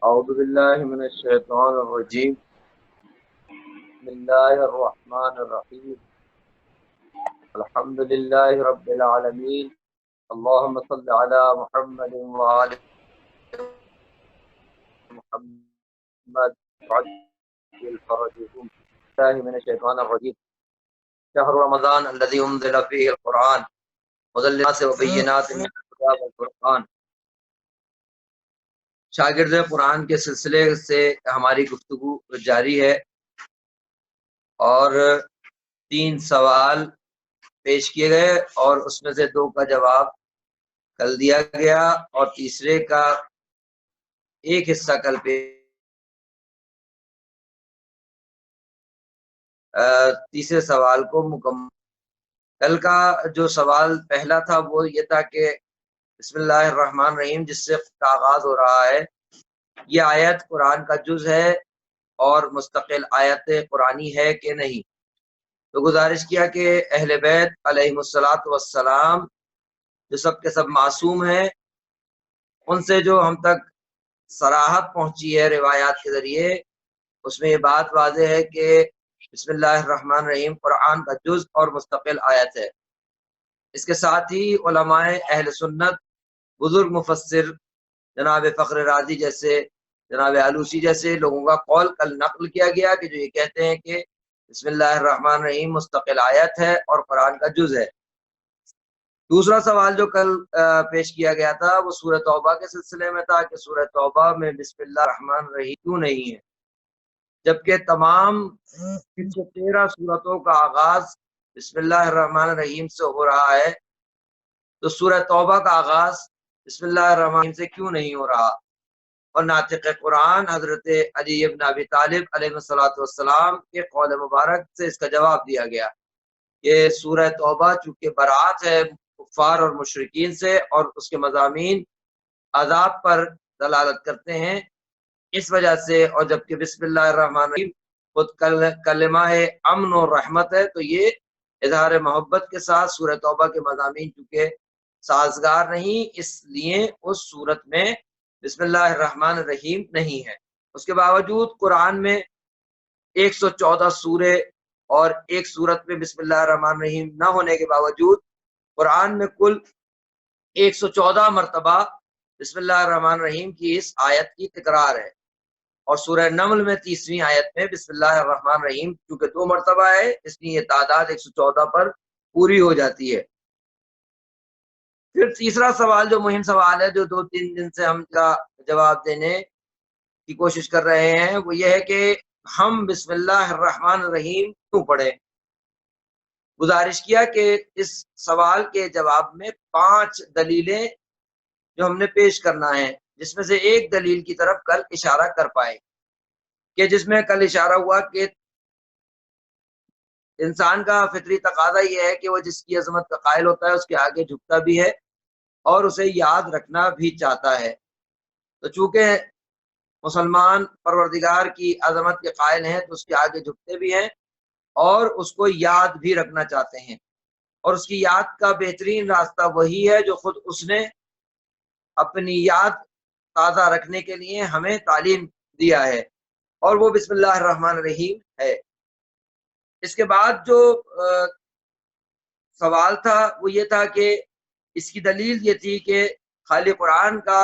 اعوذ باللہ من الشیطان الرجیم بسم اللہ الرحمن الرحیم الحمد للہ رب العالمین اللہم صل علی محمد وآل محمد وعجل فرجهم باللہ من الشیطان الرجیم شہر رمضان الذی انزل فیہ القرآن هدی للناس وبینات من الہدی والفرقان۔ شاگرد قرآن کے سلسلے سے ہماری گفتگو جاری ہے اور 3 سوال پیش کیے گئے اور اس میں سے 2 کا جواب کل دیا گیا اور تیسرے کا ایک حصہ کل تیسرے سوال کو مکمل۔ کل کا جو سوال پہلا تھا وہ یہ تھا کہ بسم اللہ الرحمن الرحیم جس سے آغاز ہو رہا ہے یہ آیت قرآن کا جز ہے اور مستقل آیت قرآنی ہے کہ نہیں۔ تو گزارش کیا کہ اہل بیت علیہ الصلاۃ والسلام جو سب کے سب معصوم ہیں ان سے جو ہم تک صراحت پہنچی ہے روایات کے ذریعے اس میں یہ بات واضح ہے کہ بسم اللہ الرحمن الرحیم قرآن کا جز اور مستقل آیت ہے۔ اس کے ساتھ ہی علماء اہل سنت بزرگ مفسر جناب فخر رازی جیسے جناب علوسی جیسے لوگوں کا قول کل نقل کیا گیا کہ جو یہ کہتے ہیں کہ بسم اللہ الرحمن الرحیم مستقل آیت ہے اور قرآن کا جز ہے۔ دوسرا سوال جو کل پیش کیا گیا تھا وہ سورہ توبہ کے سلسلے میں تھا کہ سورہ توبہ میں بسم اللہ الرحمن الرحیم کیوں نہیں ہے، جبکہ تمام 13 سورتوں کا آغاز بسم اللہ الرحمن الرحیم سے ہو رہا ہے، تو سورہ توبہ کا آغاز بسم اللہ الرحمن الرحیم سے کیوں نہیں ہو رہا؟ اور ناطق قرآن حضرت علی ابن ابی طالب علیہ السلام کے قول مبارک سے اس کا جواب دیا گیا کہ سورہ توبہ چونکہ برات ہے کفار اور مشرکین سے اور اس کے مضامین عذاب پر دلالت کرتے ہیں اس وجہ سے، اور جبکہ بسم اللہ الرحمن الرحیم خود کلمہ امن و رحمت ہے تو یہ اظہار محبت کے ساتھ سورہ توبہ کے مضامین چونکہ سازگار نہیں اس لیے اس صورت میں بسم اللہ الرحمن الرحیم نہیں ہے۔ اس کے باوجود قرآن میں 114 سورے اور ایک سورت میں بسم اللہ الرحمن الرحیم نہ ہونے کے باوجود قرآن میں کل 114 مرتبہ بسم اللہ الرحمن الرحیم کی اس آیت کی تکرار ہے، اور سورہ نمل میں 30ویں آیت میں بسم اللہ الرحمن الرحیم کیونکہ 2 مرتبہ ہے اس لیے یہ تعداد 114 پر پوری ہو جاتی ہے۔ پھر تیسرا سوال جو مہم سوال ہے جو 2-3 دن سے ہم کا جواب دینے کی کوشش کر رہے ہیں وہ یہ ہے کہ ہم بسم اللہ الرحمن الرحیم کیوں پڑھیں۔ گزارش کیا کہ اس سوال کے جواب میں 5 دلیلیں جو ہم نے پیش کرنا ہے جس میں سے ایک دلیل کی طرف کل اشارہ کر پائے کہ جس میں کل اشارہ ہوا کہ انسان کا فطری تقاضا یہ ہے کہ وہ جس کی عظمت کا قائل ہوتا ہے اس کے آگے جھکتا بھی ہے اور اسے یاد رکھنا بھی چاہتا ہے۔ تو چونکہ مسلمان پروردگار کی عظمت کے قائل ہیں تو اس کے آگے جھکتے بھی ہیں اور اس کو یاد بھی رکھنا چاہتے ہیں، اور اس کی یاد کا بہترین راستہ وہی ہے جو خود اس نے اپنی یاد تازہ رکھنے کے لیے ہمیں تعلیم دیا ہے، اور وہ بسم اللہ الرحمن الرحیم ہے۔ اس کے بعد جو سوال تھا وہ یہ تھا کہ اس کی دلیل یہ تھی کہ خالی قرآن کا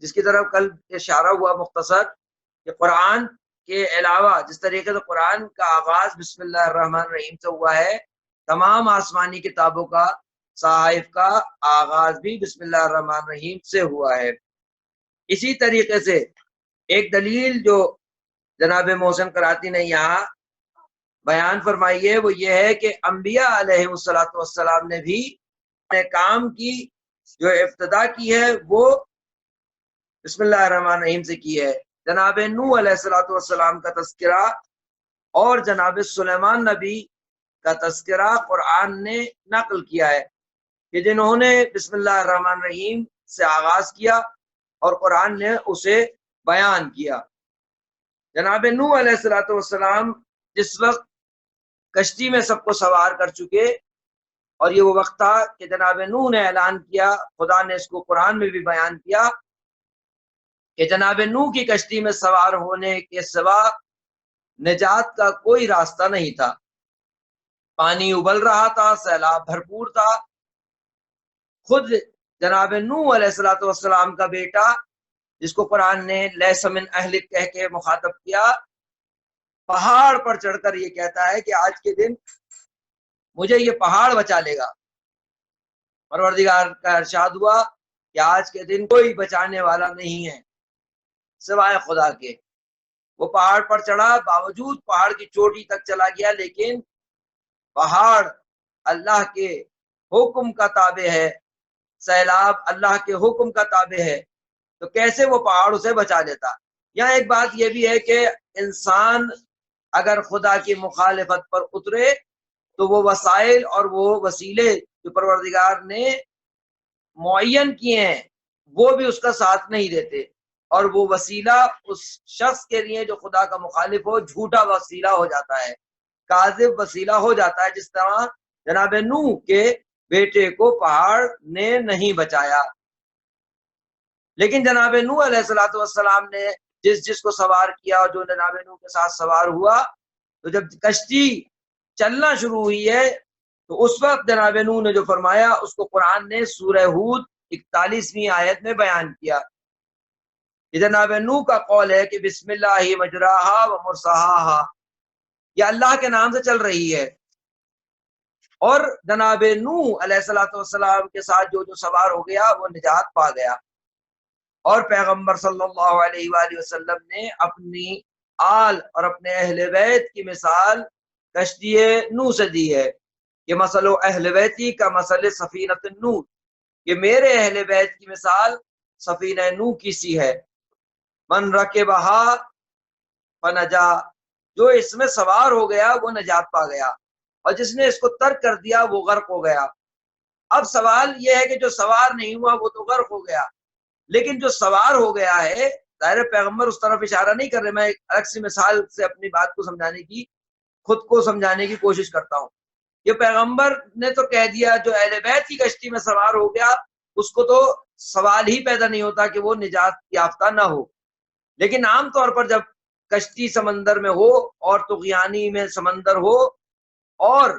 جس کی طرف کل اشارہ ہوا مختصر کہ قرآن کے علاوہ جس طریقے سے قرآن کا آغاز بسم اللہ الرحمن الرحیم سے ہوا ہے تمام آسمانی کتابوں کا صحائف کا آغاز بھی بسم اللہ الرحمن الرحیم سے ہوا ہے۔ اسی طریقے سے ایک دلیل جو جناب محسن کراتی نے یہاں بیان فرمائی ہے وہ یہ ہے کہ انبیاء علیہ السلام نے بھی اپنے کام کی جو ابتدا کی ہے وہ بسم اللہ الرحمن الرحیم سے کی ہے۔ جناب نوح علیہ السلام کا تذکرہ اور جناب سلیمان نبی کا تذکرہ قرآن نے نقل کیا ہے کہ جنہوں نے بسم اللہ الرحمن الرحیم سے آغاز کیا اور قرآن نے اسے بیان کیا۔ جناب نوح علیہ السلام جس وقت کشتی میں سب کو سوار کر چکے اور یہ وہ وقت تھا کہ جناب نوح نے اعلان کیا، خدا نے اس کو قرآن میں بھی بیان کیا کہ جناب نوح کی کشتی میں سوار ہونے کے سوا نجات کا کوئی راستہ نہیں تھا۔ پانی ابل رہا تھا، سیلاب بھرپور تھا۔ خود جناب نوح علیہ السلام کا بیٹا، جس کو قرآن نے لیس من اہلک کہہ کے مخاطب کیا، پہاڑ پر چڑھ کر یہ کہتا ہے کہ آج کے دن مجھے یہ پہاڑ بچا لے گا۔ پروردگار کا ارشاد ہوا کہ آج کے دن کوئی بچانے والا نہیں ہے سوائے خدا کے۔ وہ پہاڑ پر چڑھا، باوجود پہاڑ کی چوٹی تک چلا گیا، لیکن پہاڑ اللہ کے حکم کا تابع ہے، سیلاب اللہ کے حکم کا تابع ہے، تو کیسے وہ پہاڑ اسے بچا لیتا۔ یہاں ایک بات یہ بھی ہے کہ انسان اگر خدا کی مخالفت پر اترے تو وہ وسائل اور وہ وسیلے جو پروردگار نے معین کیے ہیں وہ بھی اس کا ساتھ نہیں دیتے، اور وہ وسیلہ اس شخص کے لیے جو خدا کا مخالف ہو جھوٹا وسیلہ ہو جاتا ہے، کاذب وسیلہ ہو جاتا ہے، جس طرح جناب نوح کے بیٹے کو پہاڑ نے نہیں بچایا۔ لیکن جناب نوح علیہ السلام نے جس کو سوار کیا اور جو جناب نوح کے ساتھ سوار ہوا، تو جب کشتی چلنا شروع ہوئی ہے تو اس وقت جناب نوح نے جو فرمایا اس کو قرآن نے سورہ ہود 41ویں آیت میں بیان کیا۔ یہ جناب نوح کا قول ہے کہ بسم اللہ مجراہا و مرساہا، یہ اللہ کے نام سے چل رہی ہے۔ اور جناب نوح علیہ السلام کے ساتھ جو سوار ہو گیا وہ نجات پا گیا، اور پیغمبر صلی اللہ علیہ وآلہ وسلم نے اپنی آل اور اپنے اہل بیت کی مثال کشتی نوح سے دی ہے کہ مثل اہل بیتی کا مثل سفینۃ نوح، کہ میرے اہل بیت کی مثال سفینہ نوح کی سی ہے۔ من رکبہا فنجا، جو اس میں سوار ہو گیا وہ نجات پا گیا، اور جس نے اس کو ترک کر دیا وہ غرق ہو گیا۔ اب سوال یہ ہے کہ جو سوار نہیں ہوا وہ تو غرق ہو گیا، لیکن جو سوار ہو گیا ہے، ظاہر پیغمبر اس طرف اشارہ نہیں کر رہے، میں ایک الگ سی مثال سے اپنی بات کو سمجھانے کی، خود کو سمجھانے کی کوشش کرتا ہوں۔ یہ پیغمبر نے تو کہہ دیا جو اہل بیت کی کشتی میں سوار ہو گیا اس کو تو سوال ہی پیدا نہیں ہوتا کہ وہ نجات یافتہ نہ ہو، لیکن عام طور پر جب کشتی سمندر میں ہو اور طغیانی میں سمندر ہو اور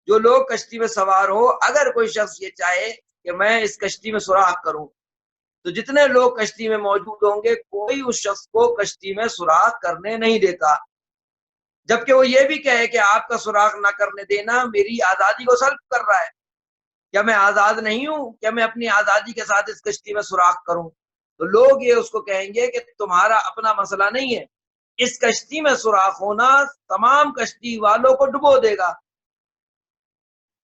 جو لوگ کشتی میں سوار ہو، اگر کوئی شخص یہ چاہے کہ میں اس کشتی میں سوراخ کروں تو جتنے لوگ کشتی میں موجود ہوں گے کوئی اس شخص کو کشتی میں سوراخ کرنے نہیں دیتا، جبکہ وہ یہ بھی کہے کہ آپ کا سوراخ نہ کرنے دینا میری آزادی کو سلب کر رہا ہے، کیا میں آزاد نہیں ہوں؟ کیا میں اپنی آزادی کے ساتھ اس کشتی میں سوراخ کروں؟ تو لوگ یہ اس کو کہیں گے کہ تمہارا اپنا مسئلہ نہیں ہے، اس کشتی میں سوراخ ہونا تمام کشتی والوں کو ڈبو دے گا۔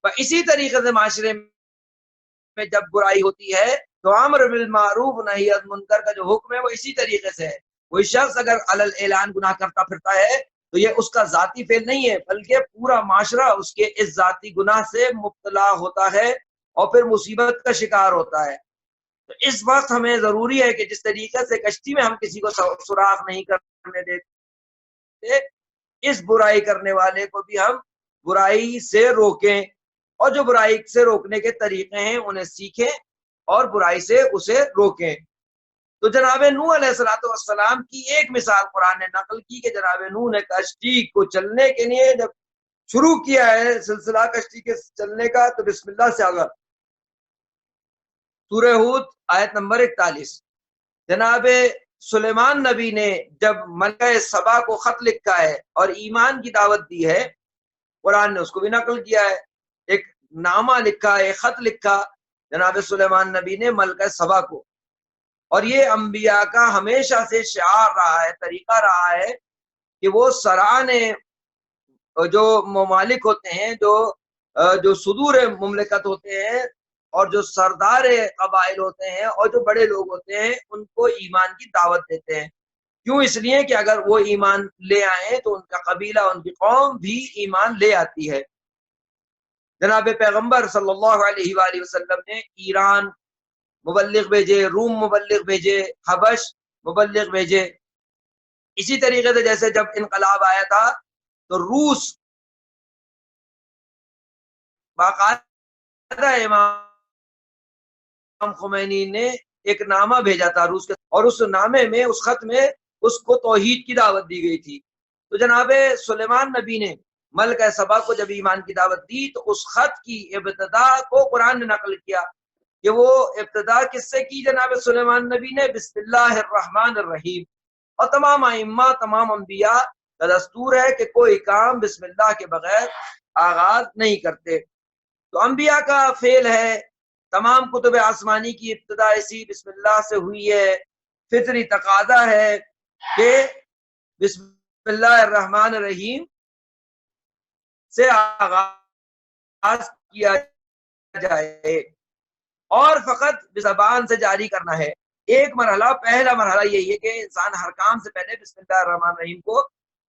اسی طریقے سے معاشرے میں جب برائی ہوتی ہے تو امر بالمعروف نہی عن منکر کا جو حکم ہے وہ اسی طریقے سے ہے۔ کوئی شخص اگر علل اعلان گناہ کرتا پھرتا ہے تو یہ اس کا ذاتی فعل نہیں ہے، بلکہ پورا معاشرہ اس کے اس ذاتی گناہ سے مبتلا ہوتا ہے اور پھر مصیبت کا شکار ہوتا ہے۔ تو اس وقت ہمیں ضروری ہے کہ جس طریقے سے کشتی میں ہم کسی کو سوراخ نہیں کرنے دیتے، اس برائی کرنے والے کو بھی ہم برائی سے روکیں، اور جو برائی سے روکنے کے طریقے ہیں انہیں سیکھیں اور برائی سے اسے روکیں۔ تو جناب نوح علیہ السلام کی ایک مثال قرآن نے نقل کی کہ جناب نوح نے کشتی کو چلنے کے لیے جب شروع کیا ہے سلسلہ کشتی کے چلنے کا تو بسم اللہ سے آگا۔ سورہ ہود آیت نمبر 41۔ جناب سلیمان نبی نے جب ملکہ سبا کو خط لکھا ہے اور ایمان کی دعوت دی ہے، قرآن نے اس کو بھی نقل کیا ہے، ایک نامہ لکھا، ایک خط لکھا جناب سلیمان نبی نے ملکہ سبا کو، اور یہ انبیاء کا ہمیشہ سے شعار رہا ہے، طریقہ رہا ہے کہ وہ سرانے جو ممالک ہوتے ہیں، جو صدور مملکت ہوتے ہیں اور جو سردار قبائل ہوتے ہیں اور جو بڑے لوگ ہوتے ہیں ان کو ایمان کی دعوت دیتے ہیں۔ کیوں؟ اس لیے کہ اگر وہ ایمان لے آئیں تو ان کا قبیلہ، ان کی قوم بھی ایمان لے آتی ہے۔ جناب پیغمبر صلی اللہ علیہ وآلہ وسلم نے ایران مبلغ بھیجے، روم مبلغ بھیجے، حبش مبلغ بھیجے۔ اسی طریقے سے جیسے جب انقلاب آیا تھا تو روس باقاعدہ امام خمینی نے ایک نامہ بھیجا تھا روس کے، اور اس نامے میں، اس خط میں اس کو توحید کی دعوت دی گئی تھی۔ تو جناب سلیمان نبی نے ملکہ سبا کو جب ایمان کی دعوت دی تو اس خط کی ابتدا کو قرآن نے نقل کیا کہ وہ ابتدا کس سے کی جناب سلیمان نبی نے؟ بسم اللہ الرحمن الرحیم۔ اور تمام ائمہ، تمام انبیاء کا دستور ہے کہ کوئی کام بسم اللہ کے بغیر آغاز نہیں کرتے۔ تو انبیاء کا فعل ہے، تمام کتب آسمانی کی ابتدا اسی بسم اللہ سے ہوئی ہے۔ فطری تقاضا ہے کہ بسم اللہ الرحمن الرحیم سے آغاز کیا جائے اور فقط زبان سے جاری کرنا ہے۔ ایک مرحلہ، پہلا مرحلہ یہی ہے کہ انسان ہر کام سے پہلے بسم اللہ الرحمن الرحیم کو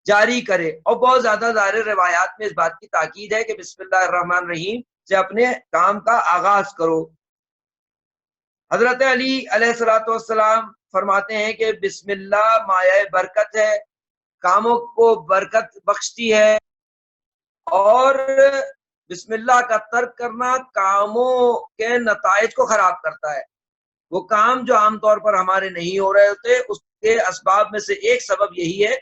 جاری کرے، اور بہت زیادہ ظاہر روایات میں اس بات کی تاکید ہے کہ بسم اللہ الرحمن الرحیم سے اپنے کام کا آغاز کرو۔ حضرت علی علیہ الصلوۃ والسلام فرماتے ہیں کہ بسم اللہ مایہ برکت ہے، کاموں کو برکت بخشتی ہے، اور بسم اللہ کا ترک کرنا کاموں کے نتائج کو خراب کرتا ہے۔ وہ کام جو عام طور پر ہمارے نہیں ہو رہے ہوتے، اس کے اسباب میں سے ایک سبب یہی ہے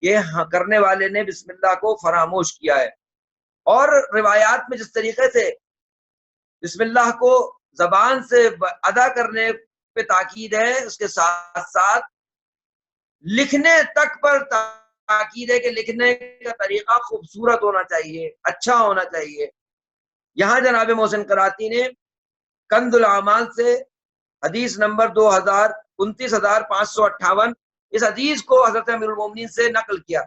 کہ کرنے والے نے بسم اللہ کو فراموش کیا ہے۔ اور روایات میں جس طریقے سے بسم اللہ کو زبان سے ادا کرنے پہ تاکید ہے، اس کے ساتھ ساتھ لکھنے تک پر تاکید ہے کہ لکھنے کا طریقہ خوبصورت ہونا چاہیے، اچھا ہونا چاہیے۔ یہاں جناب محسن قراتی نے کنز الاعمال سے حدیث نمبر 2929558 اس حدیث کو حضرت امیر المومنین سے نقل کیا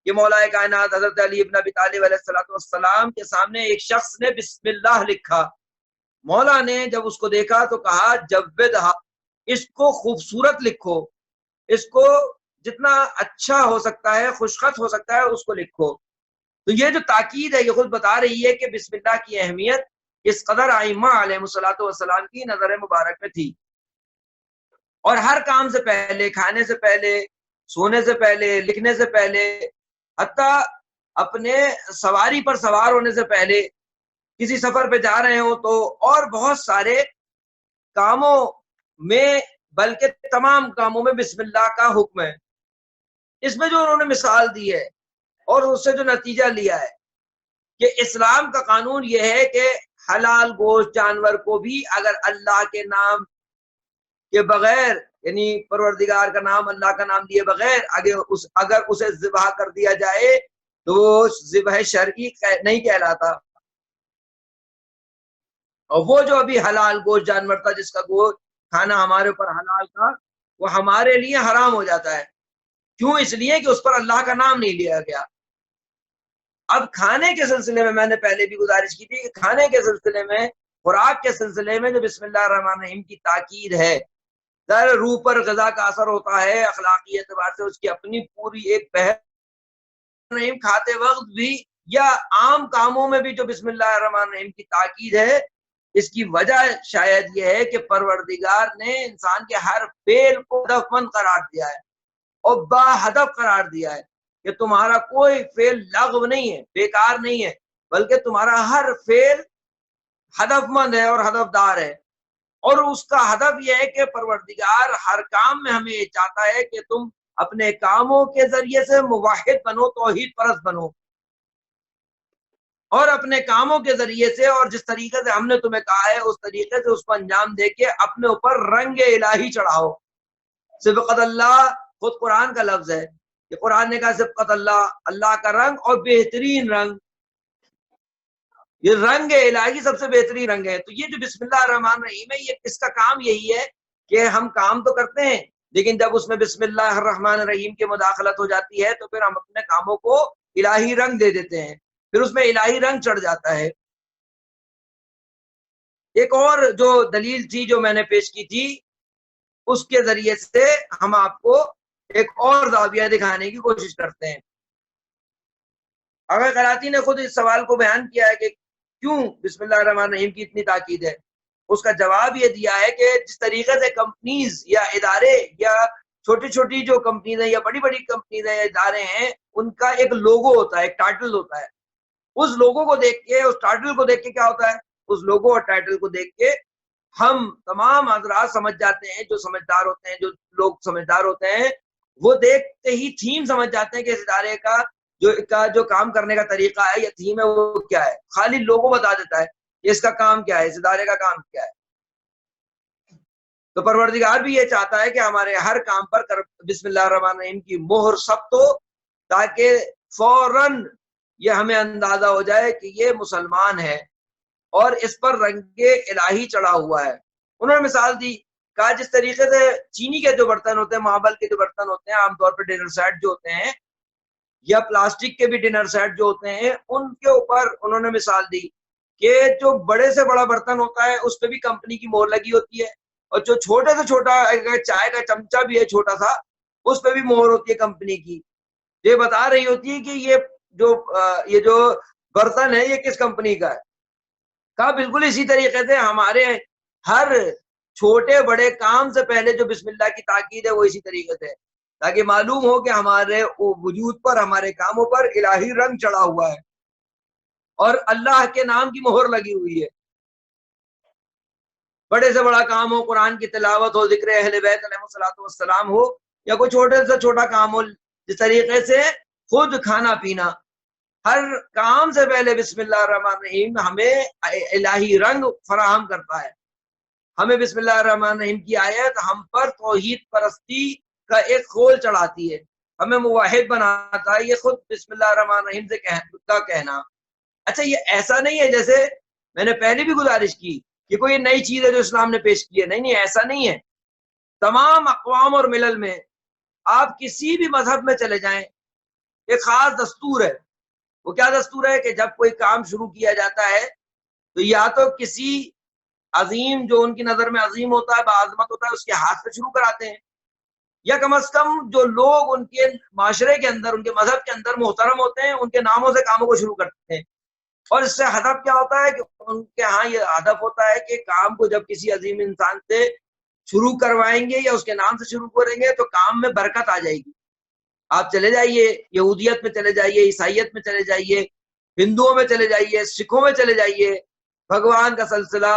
کہ مولا کائنات حضرت علی ابن ابی طالب علیہ السلام کے سامنے ایک شخص نے بسم اللہ لکھا۔ مولا نے جب اس کو دیکھا تو کہا جودھا، اس کو خوبصورت لکھو، اس کو جتنا اچھا ہو سکتا ہے، خوشخط ہو سکتا ہے، اس کو لکھو۔ تو یہ جو تاکید ہے یہ خود بتا رہی ہے کہ بسم اللہ کی اہمیت اس قدر ائمہ علیہ الصلوۃ والسلام کی نظر مبارک میں تھی۔ اور ہر کام سے پہلے، کھانے سے پہلے، سونے سے پہلے، لکھنے سے پہلے، حتیٰ اپنے سواری پر سوار ہونے سے پہلے، کسی سفر پہ جا رہے ہوں تو، اور بہت سارے کاموں میں، بلکہ تمام کاموں میں بسم اللہ کا حکم ہے۔ اس میں جو انہوں نے مثال دی ہے اور اس سے جو نتیجہ لیا ہے کہ اسلام کا قانون یہ ہے کہ حلال گوشت جانور کو بھی اگر اللہ کے نام کے بغیر، یعنی پروردگار کا نام، اللہ کا نام لیے بغیر اگر اسے ذبح کر دیا جائے تو وہ ذبح شرعی نہیں کہلاتا۔ اور وہ جو ابھی حلال گوشت جانور تھا، جس کا گوشت کھانا ہمارے اوپر حلال تھا، وہ ہمارے لیے حرام ہو جاتا ہے۔ کیوں؟ اس لیے کہ اس پر اللہ کا نام نہیں لیا گیا۔ اب کھانے کے سلسلے میں نے پہلے بھی گزارش کی تھی کہ کھانے کے سلسلے میں، خوراک کے سلسلے میں جو بسم اللہ الرحمن الرحیم کی تاکید ہے، ظاہر روح پر غذا کا اثر ہوتا ہے، اخلاقی اعتبار سے اس کی اپنی پوری ایک بحث رحیم کھاتے وقت بھی یا عام کاموں میں بھی جو بسم اللہ الرحمن الرحیم کی تاکید ہے، اس کی وجہ شاید یہ ہے کہ پروردگار نے انسان کے ہر فعل کو ہدف مند قرار دیا ہے اور با ہدف قرار دیا ہے کہ تمہارا کوئی فعل لغو نہیں ہے، بیکار نہیں ہے، بلکہ تمہارا ہر فعل ہدف مند ہے اور ہدف دار ہے۔ اور اس کا ہدف یہ ہے کہ پروردگار ہر کام میں ہمیں یہ چاہتا ہے کہ تم اپنے کاموں کے ذریعے سے موحد بنو، توحید پرست بنو، اور اپنے کاموں کے ذریعے سے اور جس طریقے سے ہم نے تمہیں کہا ہے اس طریقے سے اس کو انجام دے کے اپنے اوپر رنگ الہی چڑھاؤ۔ صبغت اللہ خود قرآن کا لفظ ہے کہ قرآن نے کہا صبغت اللہ، اللہ کا رنگ اور بہترین رنگ، یہ رنگ الہی سب سے بہترین رنگ ہے۔ تو یہ جو بسم اللہ الرحمن الرحیم ہے، یہ اس کا کام یہی ہے کہ ہم کام تو کرتے ہیں، لیکن جب اس میں بسم اللہ الرحمن الرحیم کی مداخلت ہو جاتی ہے تو پھر ہم اپنے کاموں کو الہی رنگ دے دیتے ہیں، پھر اس میں الہی رنگ چڑھ جاتا ہے۔ ایک اور جو دلیل تھی جو میں نے پیش کی تھی، اس کے ذریعے سے ہم آپ کو ایک اور زاویہ دکھانے کی کوشش کرتے ہیں۔ اگر قراتی نے خود اس سوال کو بیان کیا ہے کہ کیوں بسم اللہ الرحمن الرحیم کی اتنی تاکید ہے، اس کا جواب یہ دیا ہے کہ جس طریقے سے کمپنیز یا ادارے یا چھوٹی چھوٹی جو کمپنیز ہیں یا بڑی بڑی کمپنیز ہیں یا ادارے ہیں، ان کا ایک لوگو ہوتا ہے، ایک ٹائٹل ہوتا ہے۔ اس لوگو کو دیکھ کے، اس ٹائٹل کو دیکھ کے کیا ہوتا ہے؟ اس لوگو اور ٹائٹل کو دیکھ کے ہم تمام حضرات سمجھ جاتے ہیں، جو سمجھدار ہوتے ہیں، جو لوگ سمجھدار ہوتے ہیں، وہ دیکھتے ہی تھیم سمجھ جاتے ہیں کہ اس ادارے کا جو کام کرنے کا طریقہ ہے یا تھیم ہے وہ کیا ہے. خالی لوگوں بتا دیتا ہے کہ اس کا کام کیا ہے، اس ادارے کا کام کیا ہے. تو پروردگار بھی یہ چاہتا ہے کہ ہمارے ہر کام پر بسم اللہ الرحمن الرحیم کی مہر ثبت ہو، تاکہ فوراً یہ ہمیں اندازہ ہو جائے کہ یہ مسلمان ہے اور اس پر رنگ الہی چڑھا ہوا ہے. انہوں نے مثال دی، کہا جس طریقے سے چینی کے جو برتن ہوتے ہیں، ماربل کے جو برتن ہوتے ہیں، عام طور پہ ڈنر سیٹ جو ہوتے ہیں یا پلاسٹک کے بھی ڈنر سیٹ جو ہوتے ہیں، ان کے اوپر انہوں نے مثال دی کہ جو بڑے سے بڑا برتن ہوتا ہے اس پہ بھی کمپنی کی مہر لگی ہوتی ہے، اور جو چھوٹے سے چھوٹا چائے کا چمچہ بھی ہے چھوٹا سا، اس پہ بھی مہر ہوتی ہے کمپنی کی. یہ بتا رہی ہوتی ہے کہ یہ جو برتن ہے یہ کس کمپنی کا ہے. کہا بالکل اسی طریقے سے ہمارے ہر چھوٹے بڑے کام سے پہلے جو بسم اللہ کی تاکید ہے وہ اسی طریقے سے، تاکہ معلوم ہو کہ ہمارے وجود پر، ہمارے کاموں پر الہی رنگ چڑھا ہوا ہے اور اللہ کے نام کی مہر لگی ہوئی ہے. بڑے سے بڑا کام ہو، قرآن کی تلاوت ہو، ذکر اہل بیت علیہ الصلوۃ والسلام ہو، یا کوئی چھوٹے سے چھوٹا کام ہو، جس طریقے سے خود کھانا پینا، ہر کام سے پہلے بسم اللہ الرحمن الرحیم ہمیں الہی رنگ فراہم کرتا ہے. ہمیں بسم اللہ الرحمن الرحیم کی آیت ہم پر توحید پرستی کا ایک خول چڑھاتی ہے، ہمیں موحد بناتا ہے یہ خود بسم اللہ الرحمن الرحیم سے کا کہنا. اچھا یہ ایسا نہیں ہے جیسے میں نے پہلے بھی گزارش کی کہ کوئی نئی چیز ہے جو اسلام نے پیش کی ہے، نہیں ایسا نہیں ہے. تمام اقوام اور ملل میں آپ کسی بھی مذہب میں چلے جائیں، ایک خاص دستور ہے. وہ کیا دستور ہے کہ جب کوئی کام شروع کیا جاتا ہے تو یا تو کسی عظیم، جو ان کی نظر میں عظیم ہوتا ہے، باعظمت ہوتا ہے، اس کے ہاتھ سے شروع کراتے ہیں، یا کم از کم جو لوگ ان کے معاشرے کے اندر، ان کے مذہب کے اندر محترم ہوتے ہیں، ان کے ناموں سے کاموں کو شروع کرتے ہیں. اور اس سے ہدف کیا ہوتا ہے کہ ان کے ہاں یہ ہدف ہوتا ہے کہ کام کو جب کسی عظیم انسان سے شروع کروائیں گے یا اس کے نام سے شروع کریں گے تو کام میں برکت آ جائے گی. آپ چلے جائیے، یہودیت میں چلے جائیے، عیسائیت میں چلے جائیے، ہندوؤں میں چلے جائیے، سکھوں میں چلے جائیے، بھگوان کا سلسلہ،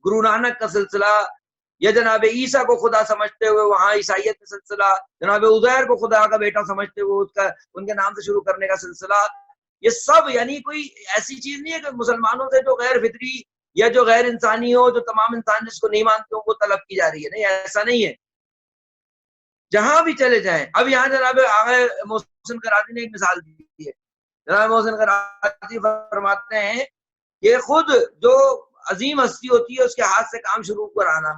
گرو نانک کا سلسلہ، یا جناب عیسیٰ کو خدا سمجھتے ہوئے وہاں عیسائیت کا سلسلہ، جناب عزیر کو خدا کا بیٹا سمجھتے ہوئے ان کے نام سے شروع کرنے کا سلسلہ، یہ سب یعنی کوئی ایسی چیز نہیں ہے کہ مسلمانوں سے جو غیر فطری یا جو غیر انسانی ہو، جو تمام انسان جس کو نہیں مانتے ہو، وہ طلب کی جا رہی ہے. نہیں، ایسا نہیں ہے. جہاں بھی چلے جائیں. اب یہاں جناب آغا محسن قرادی نے ایک مثال دی ہے. جناب محسن قرادی فرماتے ہیں کہ خود جو عظیم ہستی ہوتی ہے اس کے ہاتھ سے کام شروع کرانا.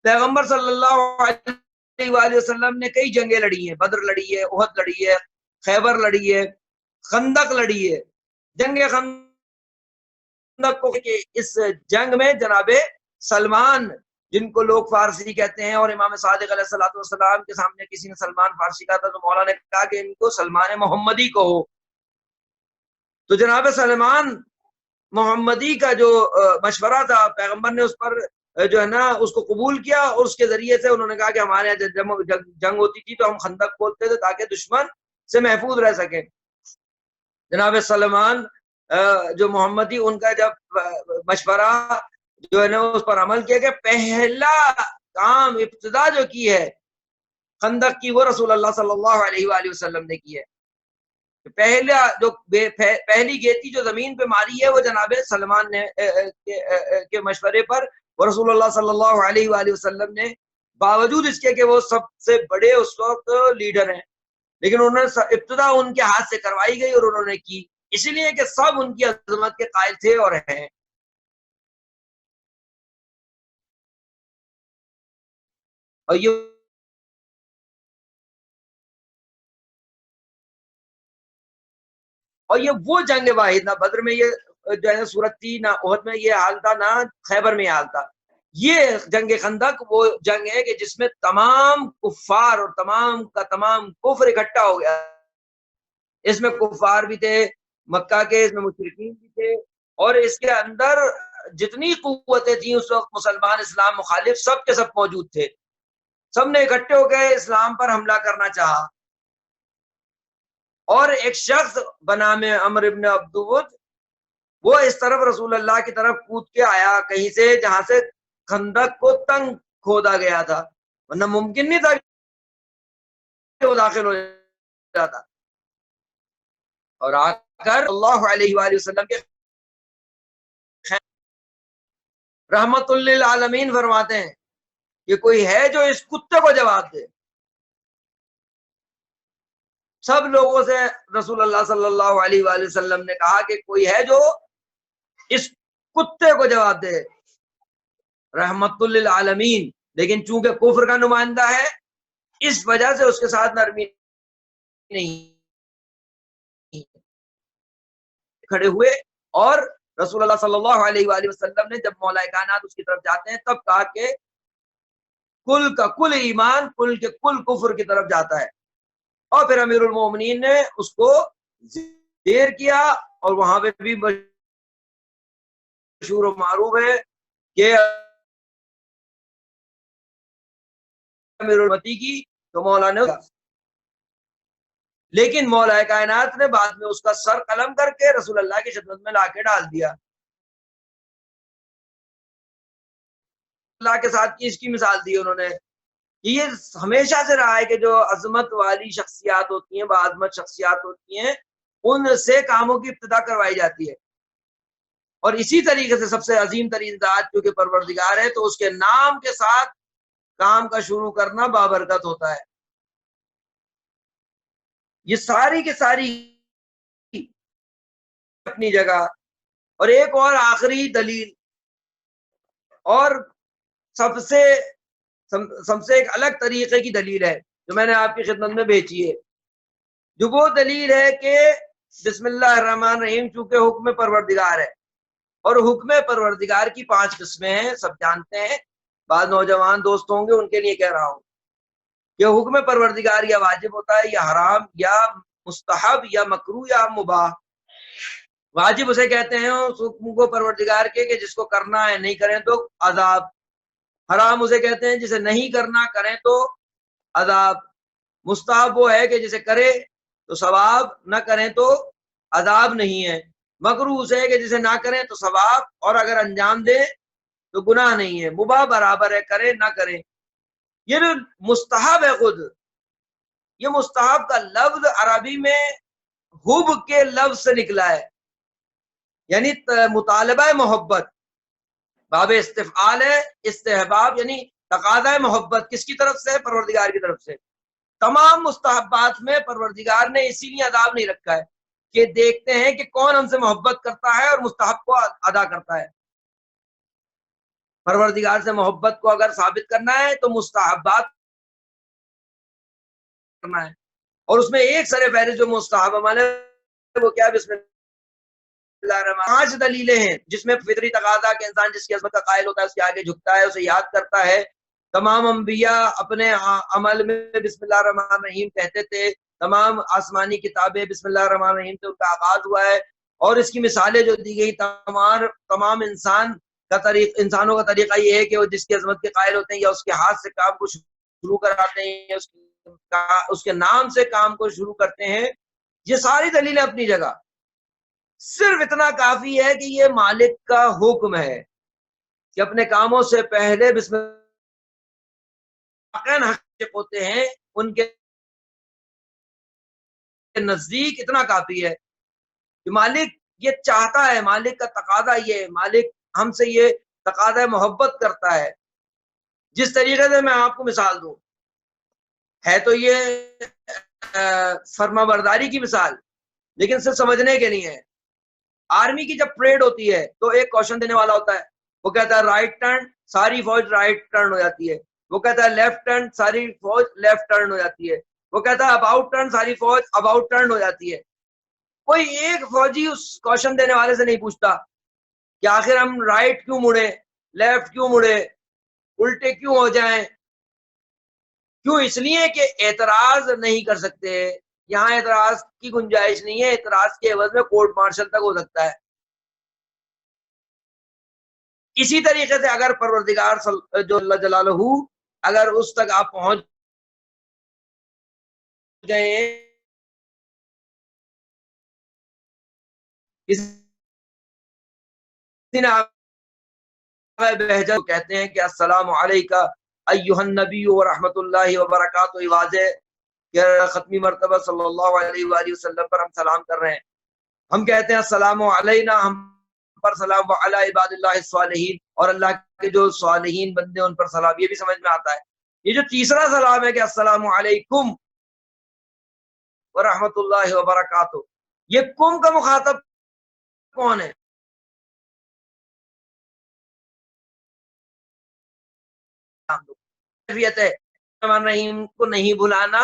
پیغمبر صلی اللہ علیہ وآلہ وسلم نے کئی جنگیں لڑی ہیں، بدر لڑی ہے، احد لڑی ہے، خیبر لڑی ہے، خندق لڑی ہے. جنگ خندق کو کہ اس جنگ میں جناب سلمان، جن کو لوگ فارسی کہتے ہیں، اور امام صادق علیہ الصلوۃ والسلام کے سامنے کسی نے سلمان فارسی کہا تھا تو مولا نے کہا کہ ان کو سلمان محمدی کہو. تو جناب سلمان محمدی کا جو مشورہ تھا، پیغمبر نے اس پر جو ہے نا اس کو قبول کیا، اور اس کے ذریعے سے انہوں نے کہا کہ ہمارے یہاں جنگ ہوتی تھی تو ہم خندق کھولتے تھے تاکہ دشمن سے محفوظ رہ سکیں. جناب سلمان جو محمدی، ان کا جب مشورہ جو ہے نا اس پر عمل کیا کہ پہلا کام، ابتدا جو کی ہے خندق کی، وہ رسول اللہ صلی اللہ علیہ وآلہ وسلم نے کی ہے. پہلا جو پہلی گیتی جو زمین پہ ماری ہے وہ جناب سلمان نے کے مشورے پر، وہ رسول اللہ صلی اللہ علیہ وآلہ وسلم نے، باوجود اس کے کہ وہ سب سے بڑے اس وقت لیڈر ہیں، لیکن انہوں نے ابتدا ان کے ہاتھ سے کروائی گئی اور انہوں نے کی، اسی لیے کہ سب ان کی عظمت کے قائل تھے اور ہیں. اور یہ وہ جنگ واحد، نہ بدر میں یہ جو ہے صورت تھی، نہ احد میں یہ حال تھا، نہ خیبر میں یہ حال تھا. یہ جنگ خندق وہ جنگ ہے کہ جس میں تمام کفار اور تمام کا تمام کفر اکٹھا ہو گیا. اس میں کفار بھی تھے مکہ کے، اس میں مشرکین بھی تھے، اور اس کے اندر جتنی قوتیں تھیں اس وقت مسلمان اسلام مخالف، سب کے سب موجود تھے. سب نے اکٹھے ہو گئے اسلام پر حملہ کرنا چاہا. اور ایک شخص بنام عمرو ابن عبدود، وہ اس طرف رسول اللہ کی طرف کود کے آیا کہیں سے جہاں سے خندق کو تنگ کھودا گیا تھا، ورنہ ممکن نہیں تھا کہ وہ داخل ہو جاتا، اور آ کر اللہ علیہ وآلہ وسلم کے رحمت للعالمین فرماتے ہیں کہ کوئی ہے جو اس کتے کو جواب دے. سب لوگوں سے رسول اللہ صلی اللہ علیہ وآلہ وسلم نے کہا کہ کوئی ہے جو اس کتے کو جواب دے، رحمت للعالمین، لیکن چونکہ کفر کا نمائندہ ہے اس وجہ سے اس کے ساتھ نرمی نہیں کھڑے ہوئے. اور رسول اللہ صلی اللہ علیہ وآلہ وسلم نے جب مولا کائنات اس کی طرف جاتے ہیں تب کہا کہ کل کا کل ایمان کل کے کل کفر کی طرف جاتا ہے. اور پھر امیر المومنین نے اس کو زیر کیا، اور وہاں پہ بھی مشہور و معروف ہے کہ امیر المتی کی تو مولا نے، لیکن مولا کائنات نے بعد میں اس کا سر قلم کر کے رسول اللہ کی خدمت میں لا کے ڈال دیا. اللہ کے ساتھ کی اس کی مثال دی انہوں نے. یہ ہمیشہ سے رہا ہے کہ جو عظمت والی شخصیات ہوتی ہیں، باعظمت شخصیات ہوتی ہیں، ان سے کاموں کی ابتدا کروائی جاتی ہے. اور اسی طریقے سے سب سے عظیم ترین ذات کیونکہ پروردگار ہے تو اس کے نام کے ساتھ کام کا شروع کرنا بابرکت ہوتا ہے. یہ ساری کی ساری اپنی جگہ. اور ایک اور آخری دلیل اور سب سے ایک الگ طریقے کی دلیل ہے جو میں نے آپ کی خدمت میں بھیجی ہے، جو وہ دلیل ہے کہ بسم اللہ الرحمن الرحیم چونکہ حکم پروردگار ہے، اور حکم پروردگار کی 5 قسمیں ہیں، سب جانتے ہیں. بعض نوجوان دوست ہوں گے ان کے لیے کہہ رہا ہوں کہ حکم پروردگار یا واجب ہوتا ہے یا حرام یا مستحب یا مکروہ یا مباح. واجب اسے کہتے ہیں اس حکم کو پروردگار کے کہ جس کو کرنا ہے نہیں کریں تو عذاب. حرام اسے کہتے ہیں جسے نہیں کرنا کریں تو عذاب. مستحب وہ ہے کہ جسے کرے تو ثواب، نہ کریں تو عذاب نہیں ہے. مکروہ اسے ہے کہ جسے نہ کریں تو ثواب اور اگر انجام دے تو گناہ نہیں ہے. مباح برابر ہے کرے نہ کرے. یہ جو مستحب ہے خود، یہ مستحب کا لفظ عربی میں حب کے لفظ سے نکلا ہے، یعنی مطالبہ محبت. باب استفعال ہے، استحباب یعنی تقاضۂ محبت. کس کی طرف سے؟ پروردگار کی طرف سے. تمام مستحبات میں پروردگار نے اسی لیے عذاب نہیں رکھا ہے کہ دیکھتے ہیں کہ کون ہم سے محبت کرتا ہے اور مستحب کو ادا کرتا ہے. پروردگار سے محبت کو اگر ثابت کرنا ہے تو مستحبات کرنا ہے، اور اس میں ایک سر فہرست جو مستحب عمل ہے وہ کیا؟ بسم اللہ الرحمن. 5 دلیلیں ہیں جس میں فطری تقاضا کہ انسان جس کی عظمت کا قائل ہوتا ہے اس کے آگے جھکتا ہے، اسے یاد کرتا ہے. تمام انبیاء اپنے عمل میں بسم اللہ الرحمن الرحیم کہتے تھے. تمام آسمانی کتابیں بسم اللہ الرحمن الرحیم سے ان کا آغاز ہوا ہے. اور اس کی مثالیں جو دی گئی تمام انسانوں کا طریقہ یہ ہے کہ وہ جس کی عظمت کے قائل ہوتے ہیں یا اس کے ہاتھ سے کام کو شروع کراتے ہیں یا اس کے نام سے کام کو شروع کرتے ہیں. یہ ساری دلیلیں اپنی جگہ. صرف اتنا کافی ہے کہ یہ مالک کا حکم ہے کہ اپنے کاموں سے پہلے بسم اللہ حقیق ہوتے ہیں ان کے نزدیک. اتنا کافی ہے کہ مالک یہ چاہتا ہے، مالک کا تقاضا یہ ہے، مالک ہم سے یہ تقاضا محبت کرتا ہے. جس طریقے سے میں آپ کو مثال دوں، ہے تو یہ فرما برداری کی مثال، لیکن صرف سمجھنے کے نہیں ہے. آرمی کی جب پریڈ ہوتی ہے تو ایک کوشچن دینے والا ہوتا ہے، وہ کہتا ہے رائٹ ٹرن، ساری فوج رائٹ ٹرن ہو جاتی ہے. وہ کہتا ہے لیفٹ ٹرن، ساری فوج لیفٹ ٹرن ہو جاتی ہے. وہ کہتا ہے اباؤٹ ٹرن، ساری فوج اباؤٹ ٹرن ہو جاتی ہے. کوئی ایک فوجی اس کوشچن دینے والے سے نہیں پوچھتا کہ آخر ہم رائٹ کیوں مڑے، لیفٹ کیوں مڑے، الٹے کیوں ہو جائیں. کیوں؟ اس لیے کہ اعتراض نہیں کر سکتے. یہاں اعتراض کی گنجائش نہیں ہے. اعتراض کے عوض میں کورٹ مارشل تک ہو سکتا ہے. اسی طریقے سے اگر پروردگار جو اللہ جلالہ اگر اس تک آپ پہنچ گئے بہجت کہتے ہیں کہ السلام علیکہ ایھا النبی ورحمۃ اللہ وبرکاتہ، واضح کہ ختمی مرتبہ صلی اللہ علیہ وآلہ وسلم پر ہم سلام کر رہے ہیں. ہم کہتے ہیں السلام علینا، ہم پر سلام، وعلی عباد اللہ الصالحین، اور اللہ کے جو صالحین بندے ان پر سلام. یہ بھی سمجھ میں آتا ہے. یہ جو تیسرا سلام ہے کہ السلام علیکم ورحمۃ اللہ وبرکاتہ، یہ کم کا مخاطب کون ہے؟ کیفیت ہے الرحمن الرحیم کو نہیں بھلانا،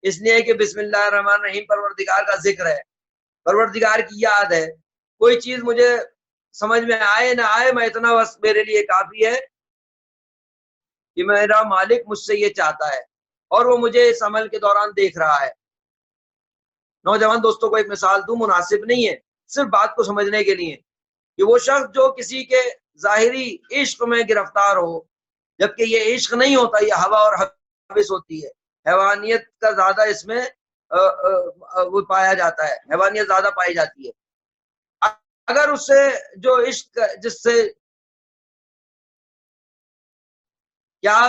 اس لیے کہ بسم اللہ الرحمن الرحیم پروردگار کا ذکر ہے، پروردگار کی یاد ہے. کوئی چیز مجھے سمجھ میں آئے نہ آئے، میں اتنا بس میرے لیے کافی ہے کہ میرا مالک مجھ سے یہ چاہتا ہے اور وہ مجھے اس عمل کے دوران دیکھ رہا ہے. نوجوان دوستوں کو ایک مثال دوں، مناسب نہیں ہے، صرف بات کو سمجھنے کے لیے، کہ وہ شخص جو کسی کے ظاہری عشق میں گرفتار ہو، جبکہ یہ عشق نہیں ہوتا، یہ ہوا اور حوث ہوتی ہے. حیوانیت کا زیادہ اس میں وہ پایا جاتا ہے، حیوانیت زیادہ پائی جاتی ہے. اگر اس سے جو عشق، جس سے کیا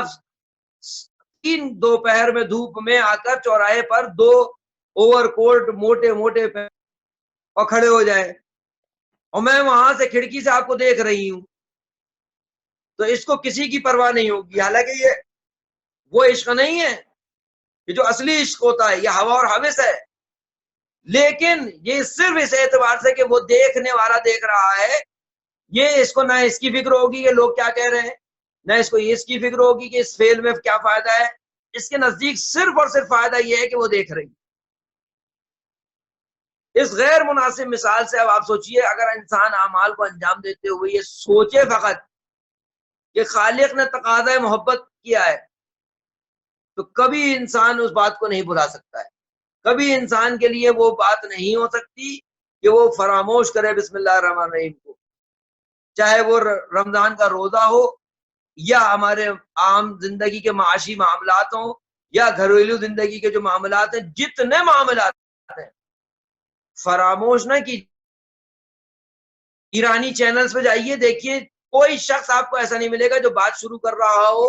تین دوپہر میں دھوپ میں آ کر چوراہے پر دو اوور کوٹ موٹے موٹے اور کھڑے ہو جائے، اور میں وہاں سے کھڑکی سے آپ کو دیکھ رہی ہوں، تو اس کو کسی کی پرواہ نہیں ہوگی. حالانکہ یہ وہ عشق نہیں ہے کہ جو اصلی عشق ہوتا ہے، یہ ہوا اور حوث ہے. لیکن یہ صرف اس اعتبار سے کہ وہ دیکھنے والا دیکھ رہا ہے، یہ اس کو نہ اس کی فکر ہوگی کہ لوگ کیا کہہ رہے ہیں، نہ اس کو اس کی فکر ہوگی کہ اس فعل میں کیا فائدہ ہے. اس کے نزدیک صرف اور صرف فائدہ یہ ہے کہ وہ دیکھ رہی. اس غیر مناسب مثال سے اب آپ سوچئے، اگر انسان اعمال کو انجام دیتے ہوئے یہ سوچے فقط کہ خالق نے تقاضۂ محبت کیا ہے، تو کبھی انسان اس بات کو نہیں بھلا سکتا ہے. کبھی انسان کے لیے وہ بات نہیں ہو سکتی کہ وہ فراموش کرے بسم اللہ الرحمن الرحیم کو، چاہے وہ رمضان کا روزہ ہو، یا ہمارے عام زندگی کے معاشی معاملات ہوں، یا گھریلو زندگی کے جو معاملات ہیں، جتنے معاملات ہیں فراموش نہ کی. ایرانی چینلز پہ جائیے، دیکھیے، کوئی شخص آپ کو ایسا نہیں ملے گا جو بات شروع کر رہا ہو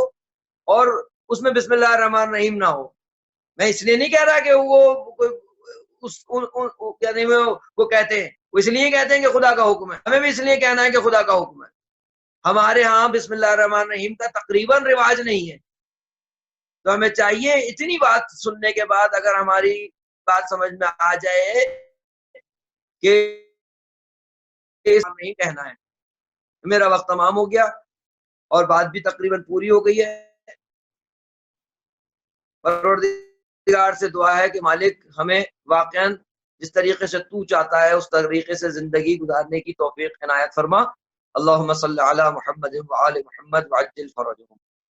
اور اس میں بسم اللہ الرحمن الرحیم نہ ہو. میں اس لیے نہیں کہہ رہا کہ وہ کہتے ہیں، وہ اس لیے کہتے ہیں کہ خدا کا حکم ہے. ہمیں بھی اس لیے کہنا ہے کہ خدا کا حکم ہے. ہمارے ہاں بسم اللہ الرحمن الرحیم کا تقریباً رواج نہیں ہے. تو ہمیں چاہیے اتنی بات سننے کے بعد اگر ہماری بات سمجھ میں آ جائے کہ نہیں کہنا ہے. میرا وقت تمام ہو گیا اور بات بھی تقریباً پوری ہو گئی ہے. پروردگار سے دعا ہے کہ مالک ہمیں واقعاً جس طریقے سے تو چاہتا ہے اس طریقے سے زندگی گزارنے کی توفیق عنایت فرما. اللہم صلی علی محمد وآل محمد وعجل فرجهم.